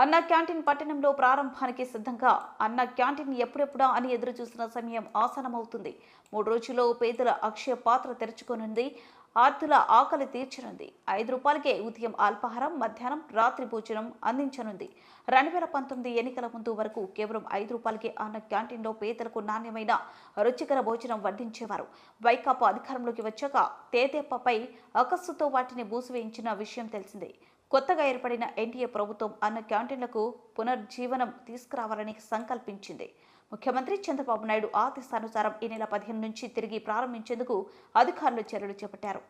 అన్న క్యాంటీన్ పట్టణంలో ప్రారంభానికి సిద్ధంగా అన్న క్యాంటీన్ ఎప్పుడెప్పుడా అని ఎదురు చూసిన సమయం ఆసనమవుతుంది. 3 రోజుల్లో పేదల అక్షయ పాత్ర తెరుచుకోనుంది. ఆర్తుల ఆకలి తీర్చనుంది. 5 రూపాయలకే ఉదయం అల్పాహారం, మధ్యాహ్నం, రాత్రి భోజనం అందించనుంది. 2019 ఎన్నికల ముందు వరకు కేవలం 5 రూపాయలకే అన్న క్యాంటీన్లో పేదలకు నాణ్యమైన రుచికర భోజనం వడ్డించేవారు. వైకాపా అధికారంలోకి వచ్చాక తేదేపపై అకస్సుతో వాటిని మూసివేయించిన విషయం తెలిసిందే. కొత్తగా ఏర్పడిన ఎన్డీఏ ప్రభుత్వం అన్న క్యాంటీన్లకు పునర్జీవనం తీసుకురావాలని సంకల్పించింది. ముఖ్యమంత్రి చంద్రబాబు నాయుడు ఆదేశానుసారం ఈ నెల 15 నుంచి తిరిగి ప్రారంభించేందుకు అధికారులు చర్యలు చేపట్టారు.